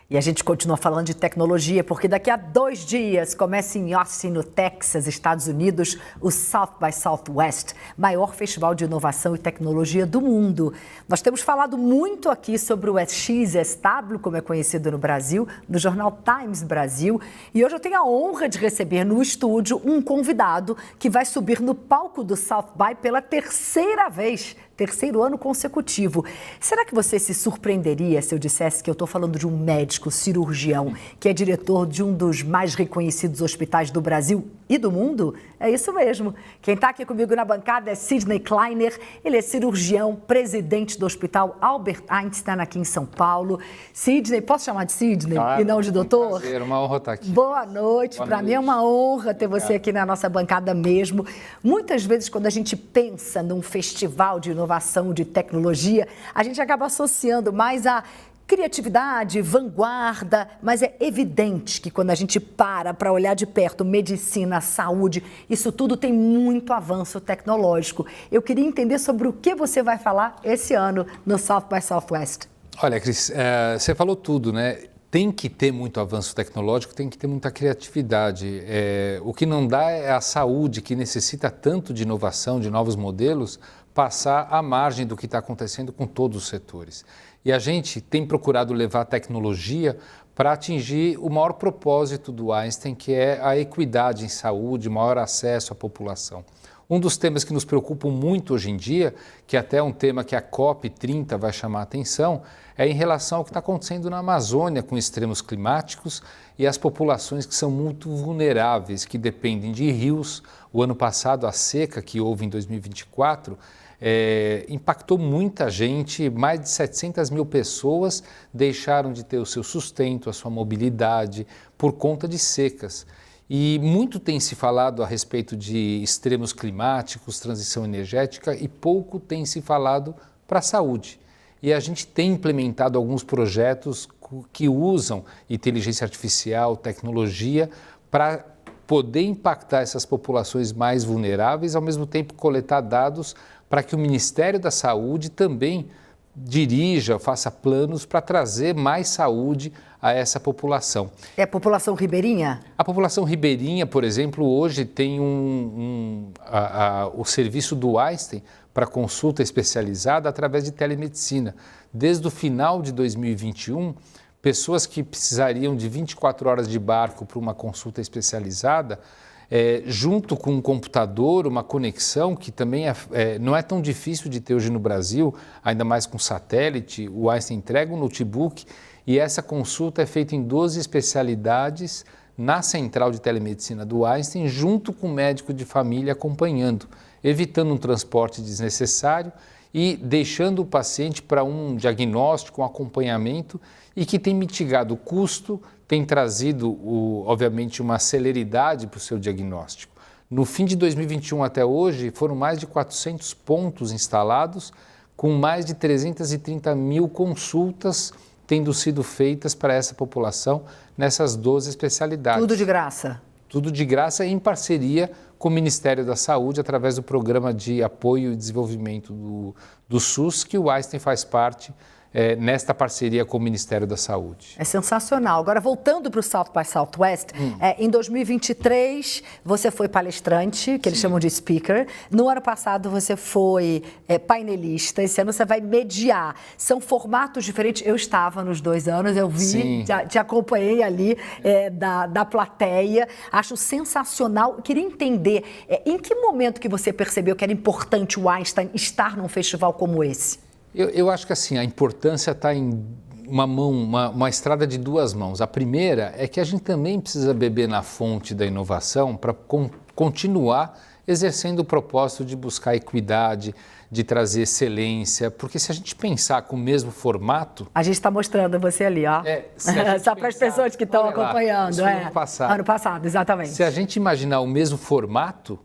E a gente continua falando de tecnologia, porque daqui a 2 dias começa em Austin, no Texas, Estados Unidos, o South by Southwest, maior festival de inovação e tecnologia do mundo. Nós temos falado muito aqui sobre o XSW, como é conhecido no Brasil, no jornal Times Brasil. E hoje eu tenho a honra de receber no estúdio um convidado que vai subir no palco do South by pela terceira vez. Terceiro ano consecutivo. Será que você se surpreenderia se eu dissesse que eu estou falando de um médico cirurgião que é diretor de um dos mais reconhecidos hospitais do Brasil e do mundo? É isso mesmo. Quem está aqui comigo na bancada é Sidney Kleiner. Ele é cirurgião, presidente do Hospital Albert Einstein aqui em São Paulo. Sidney, posso chamar de Sidney e não de doutor? Um prazer, uma honra estar aqui. Boa noite. Para mim é uma honra ter você aqui na nossa bancada mesmo. Muitas vezes, quando a gente pensa num festival de inovação, de tecnologia, a gente acaba associando mais a criatividade, vanguarda, mas é evidente que quando a gente para olhar de perto medicina, saúde, isso tudo tem muito avanço tecnológico. Eu queria entender sobre o que você vai falar esse ano no South by Southwest. Olha, Cris, você falou tudo, né? Tem que ter muito avanço tecnológico, tem que ter muita criatividade. O que não dá é a saúde, que necessita tanto de inovação, de novos modelos, passar à margem do que está acontecendo com todos os setores. E a gente tem procurado levar a tecnologia para atingir o maior propósito do Einstein, que é a equidade em saúde, maior acesso à população. Um dos temas que nos preocupam muito hoje em dia, que até é um tema que a COP30 vai chamar a atenção, é em relação ao que está acontecendo na Amazônia com extremos climáticos e as populações que são muito vulneráveis, que dependem de rios. O ano passado, a seca que houve em 2024, impactou muita gente, mais de 700 mil pessoas deixaram de ter o seu sustento, a sua mobilidade, por conta de secas. E muito tem se falado a respeito de extremos climáticos, transição energética e pouco tem se falado para a saúde. E a gente tem implementado alguns projetos que usam inteligência artificial, tecnologia, para poder impactar essas populações mais vulneráveis, ao mesmo tempo coletar dados para que o Ministério da Saúde também dirija, faça planos para trazer mais saúde a essa população. É a população ribeirinha? A população ribeirinha, por exemplo, hoje tem o serviço do Einstein para consulta especializada através de telemedicina. Desde o final de 2021, pessoas que precisariam de 24 horas de barco para uma consulta especializada, junto com um computador, uma conexão que também não é tão difícil de ter hoje no Brasil, ainda mais com satélite, o Einstein entrega um notebook e essa consulta é feita em 12 especialidades na central de telemedicina do Einstein, junto com o médico de família acompanhando, evitando um transporte desnecessário e deixando o paciente para um diagnóstico, um acompanhamento e que tem mitigado o custo, tem trazido, obviamente, uma celeridade para o seu diagnóstico. No fim de 2021 até hoje, foram mais de 400 pontos instalados, com mais de 330 mil consultas tendo sido feitas para essa população nessas 12 especialidades. Tudo de graça? Tudo de graça em parceria com o Ministério da Saúde, através do Programa de Apoio e Desenvolvimento do SUS, que o Einstein faz parte nesta parceria com o Ministério da Saúde. É sensacional. Agora, voltando para o South by Southwest, em 2023 você foi palestrante, que eles chamam de speaker. No ano passado você foi painelista. Esse ano você vai mediar. São formatos diferentes. Eu estava nos 2 anos, eu vi, te acompanhei ali da plateia. Acho sensacional. Queria entender, em que momento que você percebeu que era importante o Einstein estar num festival como esse? Eu acho que assim, a importância está em uma estrada de 2 mãos. A primeira é que a gente também precisa beber na fonte da inovação para continuar exercendo o propósito de buscar equidade, de trazer excelência, porque se a gente pensar com o mesmo formato... A gente está mostrando você ali, ó. Só para as pessoas que estão acompanhando. Isso foi ano passado. Ano passado, exatamente. Se a gente imaginar o mesmo formato,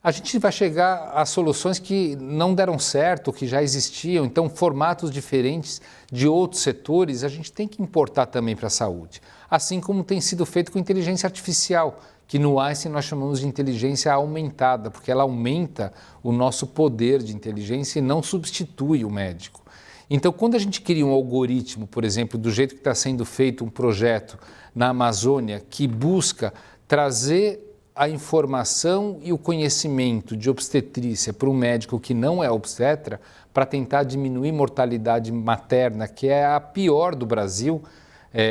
a gente vai chegar a soluções que não deram certo, que já existiam. Então, formatos diferentes de outros setores, a gente tem que importar também para a saúde. Assim como tem sido feito com inteligência artificial, que no Einstein nós chamamos de inteligência aumentada, porque ela aumenta o nosso poder de inteligência e não substitui o médico. Então, quando a gente cria um algoritmo, por exemplo, do jeito que está sendo feito um projeto na Amazônia, que busca trazer a informação e o conhecimento de obstetrícia para um médico que não é obstetra, para tentar diminuir mortalidade materna, que é a pior do Brasil,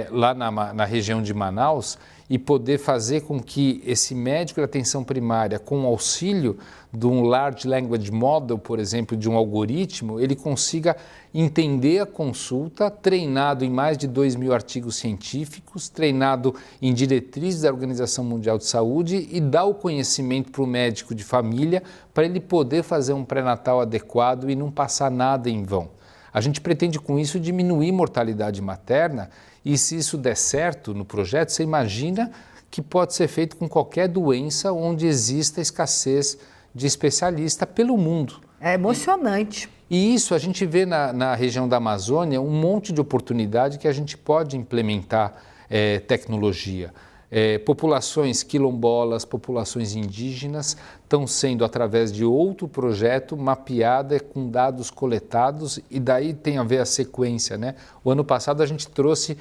lá na região de Manaus, e poder fazer com que esse médico de atenção primária, com o auxílio de um Large Language Model, por exemplo, de um algoritmo, ele consiga entender a consulta, treinado em mais de 2.000 artigos científicos, treinado em diretrizes da Organização Mundial de Saúde e dar o conhecimento para o médico de família para ele poder fazer um pré-natal adequado e não passar nada em vão. A gente pretende com isso diminuir mortalidade materna e se isso der certo no projeto, você imagina que pode ser feito com qualquer doença onde exista escassez de especialista pelo mundo. É emocionante. E isso a gente vê na região da Amazônia um monte de oportunidade que a gente pode implementar tecnologia. Populações quilombolas, populações indígenas estão sendo, através de outro projeto, mapeadas com dados coletados e daí tem a ver a sequência, né? O ano passado a gente trouxe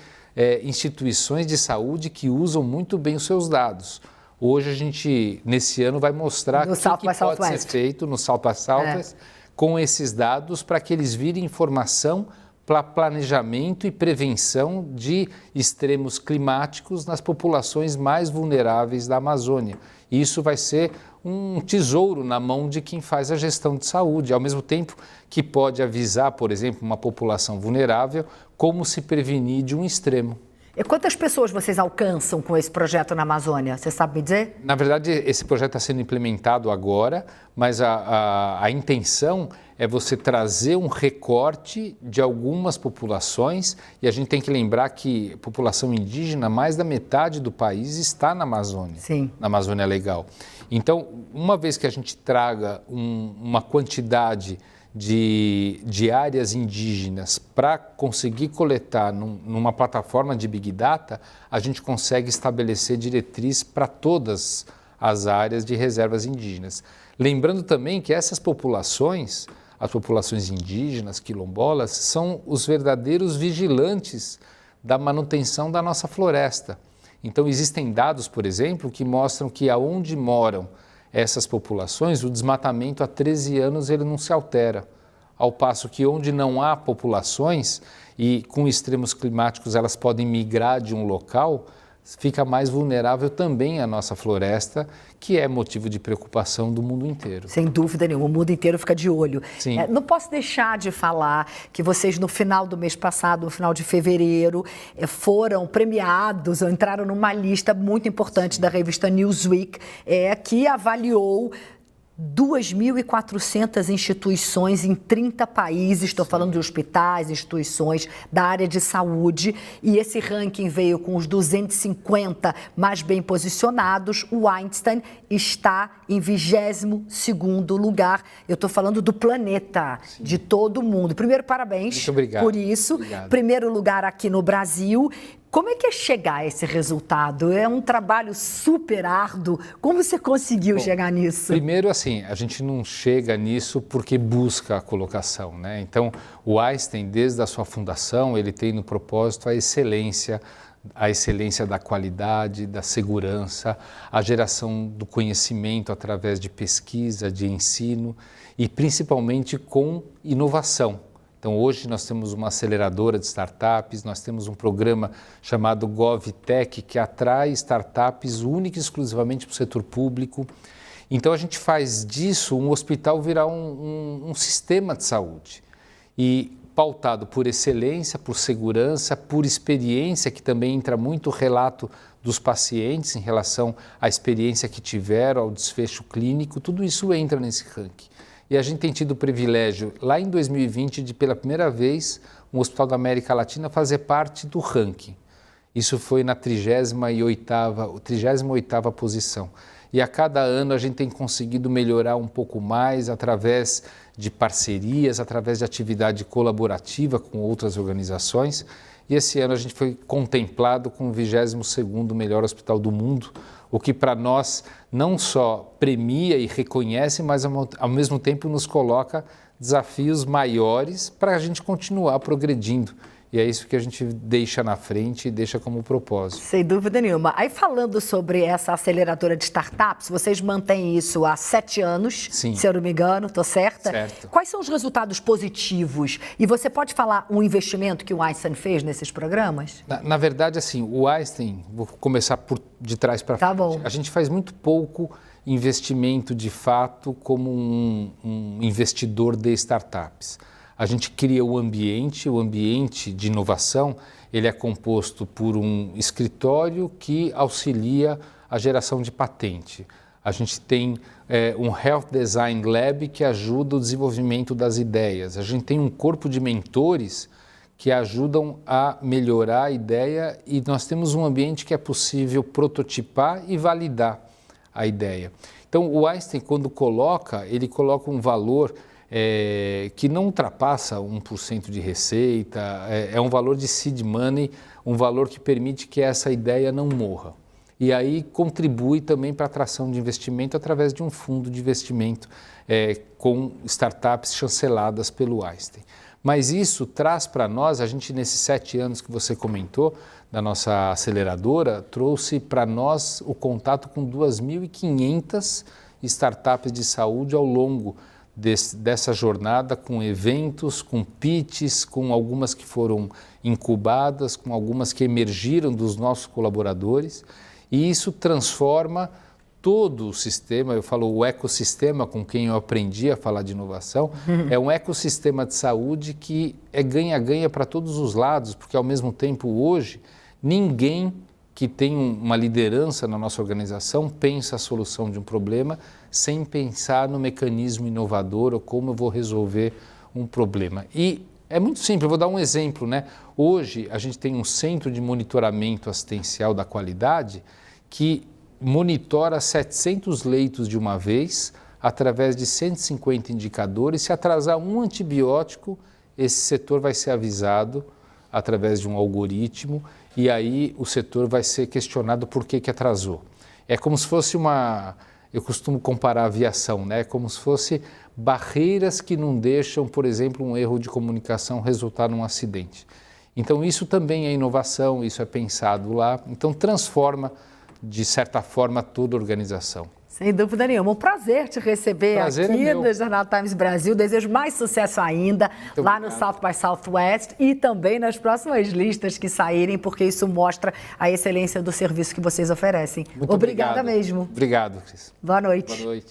instituições de saúde que usam muito bem os seus dados. Hoje a gente, nesse ano, vai mostrar o que pode ser feito no South by Southwest com esses dados para que eles virem informação para planejamento e prevenção de extremos climáticos nas populações mais vulneráveis da Amazônia. Isso vai ser um tesouro na mão de quem faz a gestão de saúde, ao mesmo tempo que pode avisar, por exemplo, uma população vulnerável como se prevenir de um extremo. E quantas pessoas vocês alcançam com esse projeto na Amazônia? Você sabe me dizer? Na verdade, esse projeto está sendo implementado agora, mas a intenção é você trazer um recorte de algumas populações e a gente tem que lembrar que a população indígena, mais da metade do país está na Amazônia, na Amazônia Legal. Então, uma vez que a gente traga uma quantidade de áreas indígenas para conseguir coletar numa plataforma de Big Data, a gente consegue estabelecer diretriz para todas as áreas de reservas indígenas. Lembrando também que essas populações, as populações indígenas, quilombolas, são os verdadeiros vigilantes da manutenção da nossa floresta. Então existem dados, por exemplo, que mostram que aonde moram essas populações, o desmatamento há 13 anos ele não se altera, ao passo que onde não há populações e com extremos climáticos elas podem migrar de um local, fica mais vulnerável também a nossa floresta, que é motivo de preocupação do mundo inteiro. Sem dúvida nenhuma, o mundo inteiro fica de olho. Sim. Não posso deixar de falar que vocês no final do mês passado, no final de fevereiro, foram premiados ou entraram numa lista muito importante da revista Newsweek, que avaliou 2.400 instituições em 30 países, estou falando de hospitais, instituições da área de saúde, e esse ranking veio com os 250 mais bem posicionados. O Einstein está em 22º lugar, eu estou falando do planeta, de todo mundo. Primeiro, parabéns por isso. Obrigado. Primeiro lugar aqui no Brasil. Como é que é chegar a esse resultado? É um trabalho super árduo. Como você conseguiu chegar nisso? Primeiro, assim, a gente não chega nisso porque busca a colocação, né? Então, o Einstein, desde a sua fundação, ele tem no propósito a excelência da qualidade, da segurança, a geração do conhecimento através de pesquisa, de ensino e principalmente com inovação. Então, hoje nós temos uma aceleradora de startups, nós temos um programa chamado GovTech, que atrai startups única e exclusivamente para o setor público. Então, a gente faz disso um hospital virar um sistema de saúde. E pautado por excelência, por segurança, por experiência, que também entra muito o relato dos pacientes em relação à experiência que tiveram, ao desfecho clínico, tudo isso entra nesse ranking. E a gente tem tido o privilégio, lá em 2020, de pela primeira vez, um hospital da América Latina fazer parte do ranking. Isso foi na 38ª posição. E a cada ano a gente tem conseguido melhorar um pouco mais através de parcerias, através de atividade colaborativa com outras organizações. E esse ano a gente foi contemplado com o 22º melhor hospital do mundo, o que para nós não só premia e reconhece, mas ao mesmo tempo nos coloca desafios maiores para a gente continuar progredindo. E é isso que a gente deixa na frente e deixa como propósito. Sem dúvida nenhuma. Aí falando sobre essa aceleradora de startups, vocês mantêm isso há 7 anos, Sim. se eu não me engano, estou certa? Certo. Quais são os resultados positivos? E você pode falar um investimento que o Einstein fez nesses programas? Na verdade, assim, o Einstein, vou começar de trás para frente. Tá bom. A gente faz muito pouco investimento de fato como um investidor de startups. A gente cria o ambiente de inovação, ele é composto por um escritório que auxilia a geração de patente. A gente tem um Health Design Lab que ajuda o desenvolvimento das ideias. A gente tem um corpo de mentores que ajudam a melhorar a ideia e nós temos um ambiente que é possível prototipar e validar a ideia. Então, o Einstein, quando ele coloca um valor que não ultrapassa 1% de receita, é um valor de seed money, um valor que permite que essa ideia não morra. E aí contribui também para a atração de investimento através de um fundo de investimento com startups chanceladas pelo Einstein. Mas isso traz para nós, a gente nesses 7 anos que você comentou, da nossa aceleradora, trouxe para nós o contato com 2.500 startups de saúde ao longo dessa jornada, com eventos, com pitches, com algumas que foram incubadas, com algumas que emergiram dos nossos colaboradores, e isso transforma todo o sistema, eu falo o ecossistema com quem eu aprendi a falar de inovação, é um ecossistema de saúde que é ganha-ganha para todos os lados, porque ao mesmo tempo hoje, ninguém que tem uma liderança na nossa organização pensa a solução de um problema sem pensar no mecanismo inovador ou como eu vou resolver um problema. E é muito simples, eu vou dar um exemplo, né? Hoje a gente tem um centro de monitoramento assistencial da qualidade que monitora 700 leitos de uma vez, através de 150 indicadores. Se atrasar um antibiótico, esse setor vai ser avisado através de um algoritmo e aí o setor vai ser questionado por que atrasou. É como se fosse eu costumo comparar a aviação, né? Como se fosse barreiras que não deixam, por exemplo, um erro de comunicação resultar num acidente. Então isso também é inovação, isso é pensado lá, então transforma de certa forma toda a organização. Sem dúvida nenhuma. Um prazer te receber aqui no Jornal Times Brasil. Desejo mais sucesso ainda lá no South by Southwest e também nas próximas listas que saírem, porque isso mostra a excelência do serviço que vocês oferecem. Muito Obrigada mesmo. Obrigado, Cris. Boa noite. Boa noite.